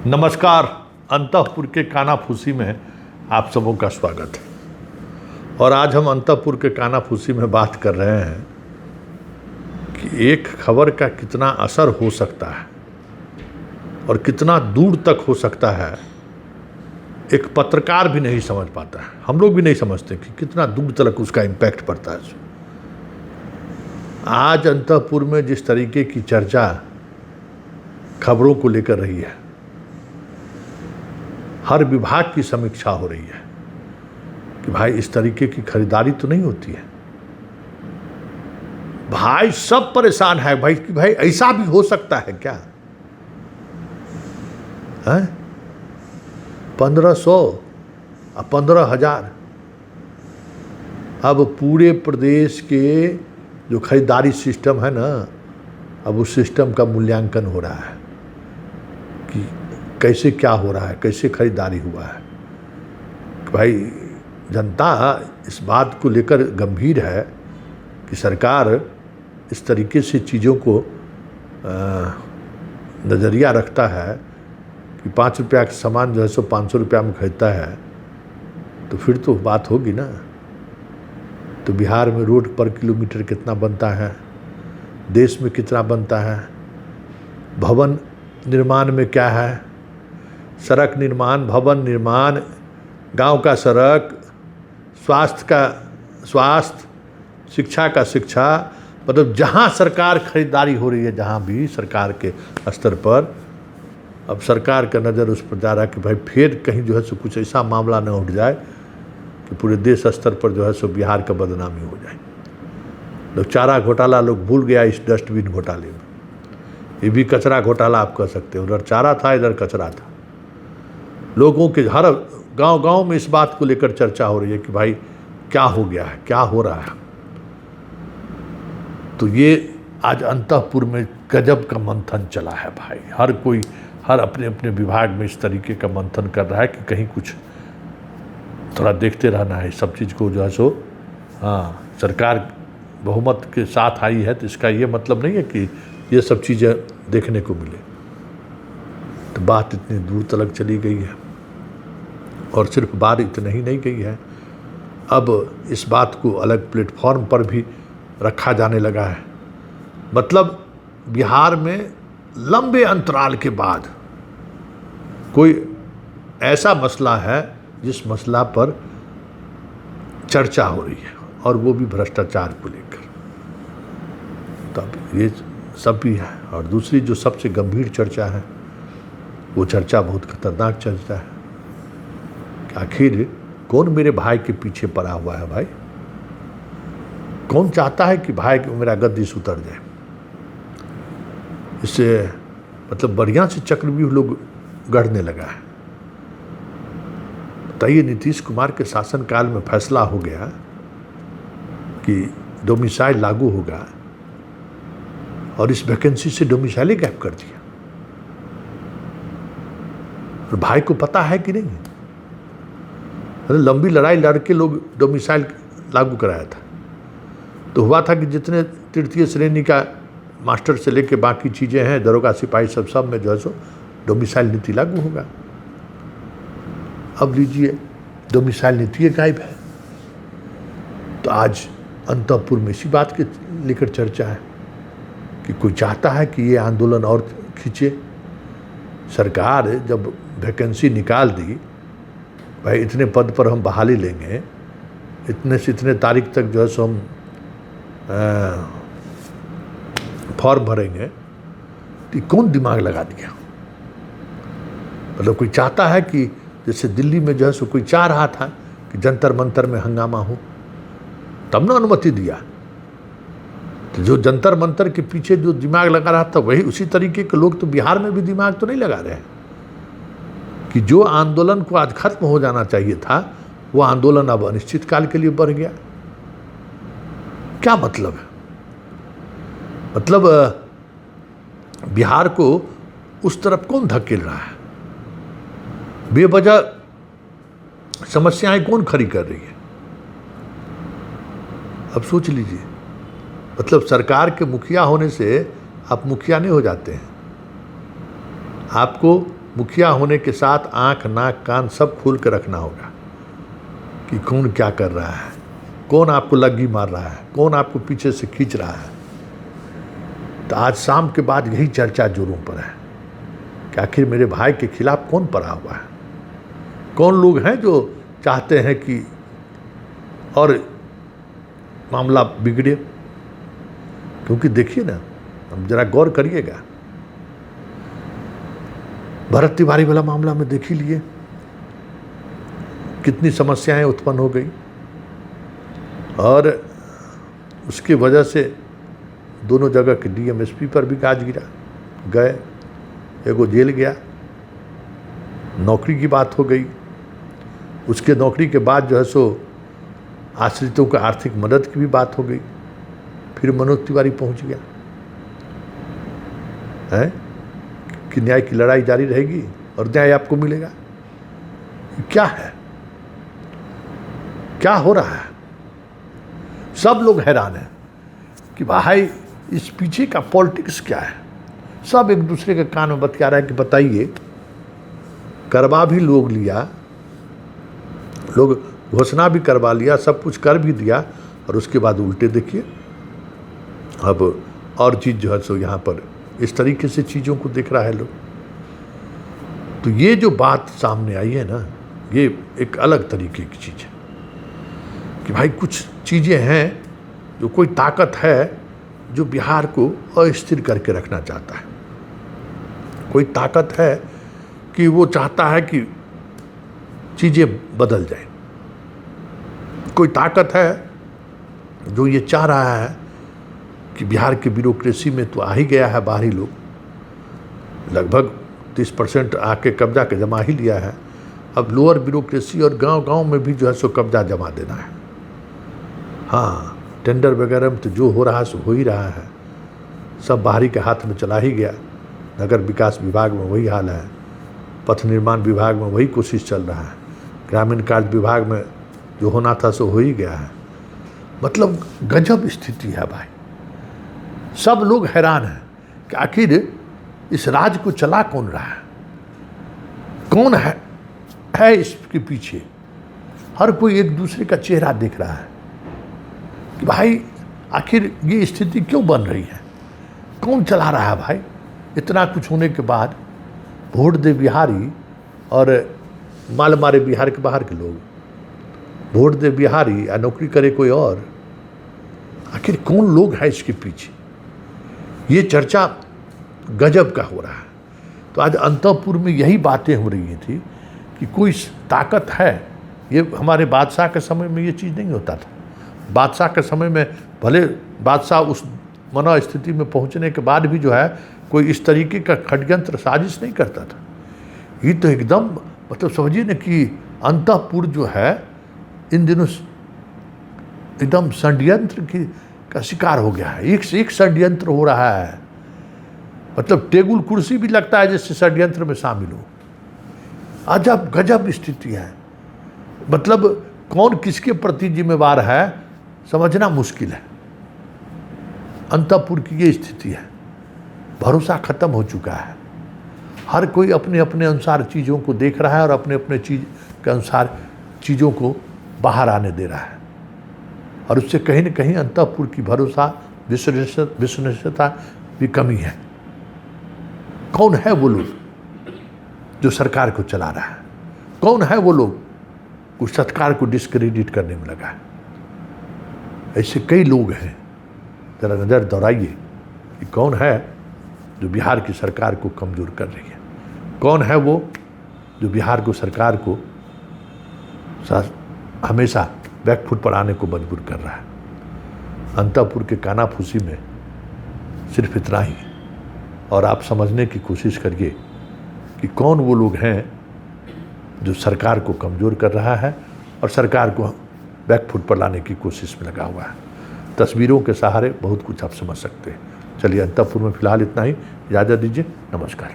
नमस्कार। अंतःपुर के कानाफूसी में आप सबों का स्वागत है। और आज हम अंतःपुर के कानाफूसी में बात कर रहे हैं कि एक खबर का कितना असर हो सकता है और कितना दूर तक हो सकता है, एक पत्रकार भी नहीं समझ पाता है। हम लोग भी नहीं समझते कि कितना दूर तक उसका इम्पैक्ट पड़ता है। आज अंतःपुर में जिस तरीके की चर्चा खबरों को लेकर रही है, हर विभाग की समीक्षा हो रही है कि भाई इस तरीके की खरीदारी तो नहीं होती है। भाई सब परेशान है भाई कि भाई ऐसा भी हो सकता है क्या है? 1500 और 15,000। अब पूरे प्रदेश के जो खरीदारी सिस्टम है ना, अब उस सिस्टम का मूल्यांकन हो रहा है कि कैसे क्या हो रहा है, कैसे खरीदारी हुआ है। भाई जनता इस बात को लेकर गंभीर है कि सरकार इस तरीके से चीज़ों को नज़रिया रखता है कि 5 रुपया का सामान जो है सो 500 रुपया में खरीदता है, तो फिर तो बात होगी ना। तो बिहार में रोड पर किलोमीटर कितना बनता है, देश में कितना बनता है, भवन निर्माण में क्या है, सड़क निर्माण, भवन निर्माण, गांव का सड़क, स्वास्थ्य का स्वास्थ्य, शिक्षा का शिक्षा, मतलब जहां सरकार खरीदारी हो रही है, जहां भी सरकार के स्तर पर, अब सरकार का नज़र उस पर जा रहा है कि भाई फिर कहीं जो है सो कुछ ऐसा मामला न उठ जाए कि पूरे देश स्तर पर जो है सो बिहार का बदनामी हो जाए। लोग चारा घोटाला लोग भूल गया इस डस्टबिन घोटाले में। ये भी कचरा घोटाला आप कह सकते हो। उधर चारा था, इधर कचरा था। लोगों के हर गांव-गांव में इस बात को लेकर चर्चा हो रही है कि भाई क्या हो गया है, क्या हो रहा है। तो ये आज अंतःपुर में गजब का मंथन चला है भाई। हर अपने अपने विभाग में इस तरीके का मंथन कर रहा है कि कहीं कुछ थोड़ा देखते रहना है सब चीज़ को जो है सो। हाँ, सरकार बहुमत के साथ आई है तो इसका ये मतलब नहीं है कि ये सब चीज़ें देखने को मिले। तो बात इतनी दूर तक चली गई है और सिर्फ बात इतना ही नहीं गई है, अब इस बात को अलग प्लेटफॉर्म पर भी रखा जाने लगा है। मतलब बिहार में लंबे अंतराल के बाद कोई ऐसा मसला है जिस मसला पर चर्चा हो रही है, और वो भी भ्रष्टाचार को लेकर। तब ये सब भी है। और दूसरी जो सबसे गंभीर चर्चा है, वो चर्चा बहुत खतरनाक चर्चा है कि आखिर कौन मेरे भाई के पीछे पड़ा हुआ है। भाई कौन चाहता है कि भाई मेरा गद्दी से उतर जाए? इससे मतलब बढ़िया से चक्रव्यूह लोग गढ़ने लगा है। बताइए, नीतीश कुमार के शासनकाल में फैसला हो गया कि डोमिसाइल लागू होगा, और इस वैकेंसी से डोमिसाइल ही गैप कर दिया। और भाई को पता है कि नहीं? अरे लंबी लड़ाई लड़के लोग डोमिसाइल लागू कराया था। तो हुआ था कि जितने तृतीय श्रेणी का मास्टर से लेके बाकी चीज़ें हैं, दरोगा सिपाही सब में जो है सो डोमिसाइल नीति लागू होगा। अब लीजिए, डोमिसाइल नीति गायब है। तो आज अंतःपुर में इसी बात के लेकर चर्चा है कि कोई चाहता है कि ये आंदोलन और खींचे। सरकार जब वैकेंसी निकाल दी, भाई इतने पद पर हम बहाली लेंगे, इतने से इतने तारीख तक जो है सो हम फॉर्म भरेंगे, तो कौन दिमाग लगा दिया? मतलब कोई चाहता है कि जैसे दिल्ली में जो है सो कोई चाह रहा था कि जंतर मंतर में हंगामा हो, तब ना अनुमति दिया। तो जो जंतर मंतर के पीछे जो दिमाग लगा रहा था, वही उसी तरीके के लोग तो बिहार में भी दिमाग तो नहीं लगा रहे हैं कि जो आंदोलन को आज खत्म हो जाना चाहिए था, वो आंदोलन अब अनिश्चित काल के लिए बढ़ गया। क्या मतलब है? मतलब बिहार को उस तरफ कौन धकेल रहा है? बेवजह समस्याएं कौन खड़ी कर रही है? अब सोच लीजिए, मतलब सरकार के मुखिया होने से आप मुखिया नहीं हो जाते हैं। आपको मुखिया होने के साथ आंख नाक कान सब खोल कर रखना होगा कि कौन क्या कर रहा है, कौन आपको लग्गी मार रहा है, कौन आपको पीछे से खींच रहा है। तो आज शाम के बाद यही चर्चा जोरों पर है कि आखिर मेरे भाई के खिलाफ कौन पड़ा हुआ है, कौन लोग हैं जो चाहते हैं कि और मामला बिगड़े। क्योंकि देखिए ना, हम जरा गौर करिएगा, भरत तिवारी वाला मामला में देख ही लिए कितनी समस्याएं उत्पन्न हो गई, और उसकी वजह से दोनों जगह के डीएमएसपी पर भी गाज गिरा, गए, एगो जेल गया, नौकरी की बात हो गई। उसके नौकरी के बाद जो है सो आश्रितों को आर्थिक मदद की भी बात हो गई। फिर मनोज तिवारी पहुंच गया है कि न्याय की लड़ाई जारी रहेगी और न्याय आपको मिलेगा। क्या है, क्या हो रहा है? सब लोग हैरान हैं कि भाई इस पीछे का पॉलिटिक्स क्या है। सब एक दूसरे के कान में बतिया रहा है कि बताइए, करवा भी लोग लिया, लोग घोषणा भी करवा लिया, सब कुछ कर भी दिया, और उसके बाद उल्टे देखिए अब और चीज़ जो है सो यहाँ पर इस तरीके से चीज़ों को देख रहा है लोग। तो ये जो बात सामने आई है ना, ये एक अलग तरीके की चीज़ है कि भाई कुछ चीज़ें हैं जो कोई ताकत है जो बिहार को अस्थिर करके रखना चाहता है। कोई ताकत है कि वो चाहता है कि चीज़ें बदल जाए। कोई ताकत है जो ये चाह रहा है कि बिहार की ब्यूरोक्रेसी में तो आ ही गया है बाहरी लोग, लगभग 30% आके कब्जा के जमा ही लिया है। अब लोअर ब्यूरोक्रेसी और गांव-गांव में भी जो है सो कब्जा जमा देना है। हाँ, टेंडर वगैरह में तो जो हो रहा है सो हो ही रहा है, सब बाहरी के हाथ में चला ही गया। नगर विकास विभाग में वही हाल है, पथ निर्माण विभाग में वही कोशिश चल रहा है, ग्रामीण कार्य विभाग में जो होना था सो हो ही गया है। मतलब गजब स्थिति है भाई। सब लोग हैरान हैं कि आखिर इस राज्य को चला कौन रहा है, कौन है इसके पीछे। हर कोई एक दूसरे का चेहरा देख रहा है कि भाई आखिर ये स्थिति क्यों बन रही है, कौन चला रहा है भाई। इतना कुछ होने के बाद वोट दे बिहारी और माल मारे बिहार के बाहर के लोग, वोट दे बिहारी या नौकरी करे कोई और। आखिर कौन लोग हैं इसके पीछे, ये चर्चा गजब का हो रहा है। तो आज अंतःपुर में यही बातें हो रही थी कि कोई ताकत है। ये हमारे बादशाह के समय में ये चीज़ नहीं होता था। बादशाह के समय में भले बादशाह उस मना स्थिति में पहुंचने के बाद भी जो है कोई इस तरीके का षड्यंत्र साजिश नहीं करता था। ये तो एकदम मतलब समझिए ना कि अंतःपुर जो है इन दिनों एकदम षड्यंत्र का शिकार हो गया है। एक से एक षड्यंत्र हो रहा है। मतलब टेबुल कुर्सी भी लगता है जैसे षड्यंत्र में शामिल हो। अजब गजब स्थिति है। मतलब कौन किसके प्रति जिम्मेवार है समझना मुश्किल है। अंतःपुर की ये स्थिति है। भरोसा खत्म हो चुका है। हर कोई अपने अपने अनुसार चीज़ों को देख रहा है और अपने अपने चीज़ के अनुसार चीज़ों को बाहर आने दे रहा है, और उससे कहीं न कहीं अंतःपुर की भरोसा विश्वसनीयता भी कमी है। कौन है वो लोग जो सरकार को चला रहा है? कौन है वो लोग उस सरकार को डिस्क्रेडिट करने में लगा है? ऐसे कई लोग हैं, जरा नज़र दौड़ाइए कि कौन है जो बिहार की सरकार को कमज़ोर कर रही है। कौन है वो जो बिहार को सरकार को हमेशा बैकफुट पर आने को मजबूर कर रहा है। अंतःपुर के कानाफूसी में सिर्फ इतना ही, और आप समझने की कोशिश करिए कि कौन वो लोग हैं जो सरकार को कमज़ोर कर रहा है और सरकार को बैकफुट पर लाने की कोशिश में लगा हुआ है। तस्वीरों के सहारे बहुत कुछ आप समझ सकते हैं। चलिए, अंतःपुर में फिलहाल इतना ही। इजाज़त दीजिए। नमस्कार।